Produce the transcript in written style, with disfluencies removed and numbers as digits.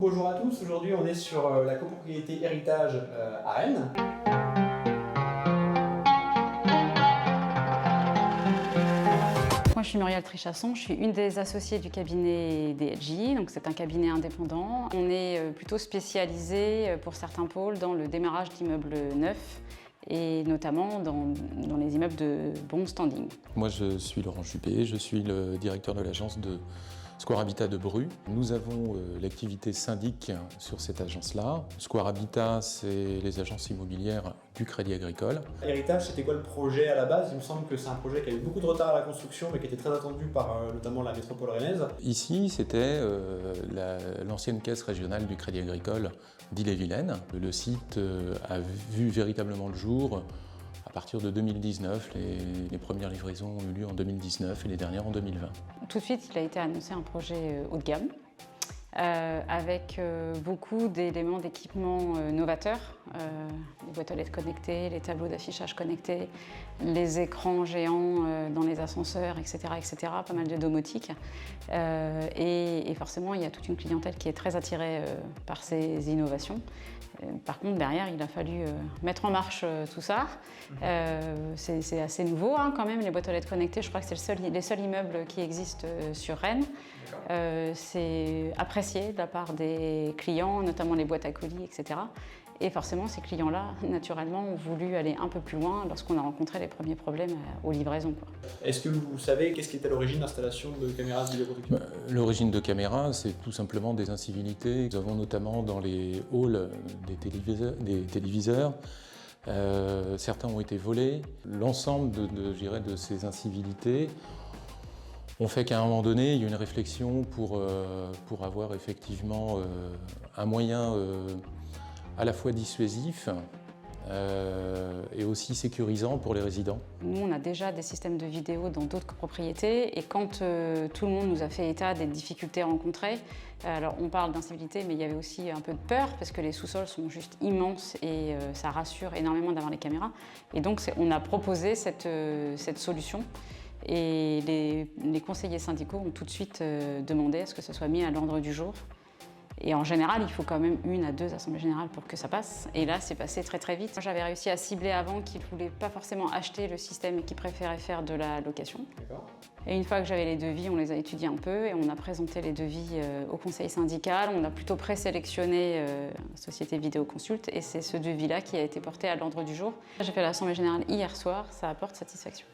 Bonjour à tous, aujourd'hui on est sur la copropriété Héritage à Rennes. Moi, je suis Muriel Trichasson, je suis une des associées du cabinet DLJ, donc c'est un cabinet indépendant. On est plutôt spécialisé pour certains pôles dans le démarrage d'immeubles neufs et notamment dans les immeubles de bon standing. Moi, je suis Laurent Juppé, je suis le directeur de l'agence de Square Habitat de Bru. Nous avons l'activité syndic sur cette agence-là. Square Habitat, c'est les agences immobilières du Crédit Agricole. Héritage, c'était quoi le projet à la base? Il me semble que c'est un projet qui a eu beaucoup de retard à la construction, mais qui était très attendu par notamment la métropole rennaise. Ici, c'était l'ancienne caisse régionale du Crédit Agricole d'Ille-et-Vilaine. Le site a vu véritablement le jour à partir de 2019, les premières livraisons ont eu lieu en 2019 et les dernières en 2020. Tout de suite, il a été annoncé un projet haut de gamme avec beaucoup d'éléments d'équipement novateurs, les boîtes aux lettres connectées, les tableaux d'affichage connectés, les écrans géants dans les ascenseurs, etc., etc., pas mal de domotique. Et forcément, il y a toute une clientèle qui est très attirée par ces innovations. Par contre, derrière, il a fallu mettre en marche tout ça. C'est assez nouveau quand même, les boîtes aux lettres connectées. Je crois que c'est les seuls immeubles qui existent sur Rennes. C'est apprécié de la part des clients, notamment les boîtes à colis, etc. Et forcément, ces clients-là, naturellement, ont voulu aller un peu plus loin lorsqu'on a rencontré les premiers problèmes aux livraisons. Est-ce que vous savez qu'est-ce qui est à l'origine de l'installation de caméras de vidéoprotection? L'origine de caméras, c'est tout simplement des incivilités. Nous avons notamment dans les halls des téléviseurs. Certains ont été volés. L'ensemble de ces incivilités ont fait qu'à un moment donné, il y a eu une réflexion pour avoir effectivement un moyen à la fois dissuasif et aussi sécurisant pour les résidents. Nous, on a déjà des systèmes de vidéo dans d'autres copropriétés et quand tout le monde nous a fait état des difficultés rencontrées, alors on parle d'incivilité, mais il y avait aussi un peu de peur parce que les sous-sols sont juste immenses et ça rassure énormément d'avoir les caméras. Et donc, on a proposé cette solution. Et les conseillers syndicaux ont tout de suite demandé à ce que ce soit mis à l'ordre du jour. Et en général, il faut quand même 1 à 2 assemblées générales pour que ça passe. Et là, c'est passé très très vite. J'avais réussi à cibler avant qu'ils ne voulaient pas forcément acheter le système et qu'ils préféraient faire de la location. Et une fois que j'avais les devis, on les a étudiés un peu et on a présenté les devis au conseil syndical. On a plutôt présélectionné la société Vidéoconsult et c'est ce devis-là qui a été porté à l'ordre du jour. J'ai fait l'assemblée générale hier soir, ça apporte satisfaction.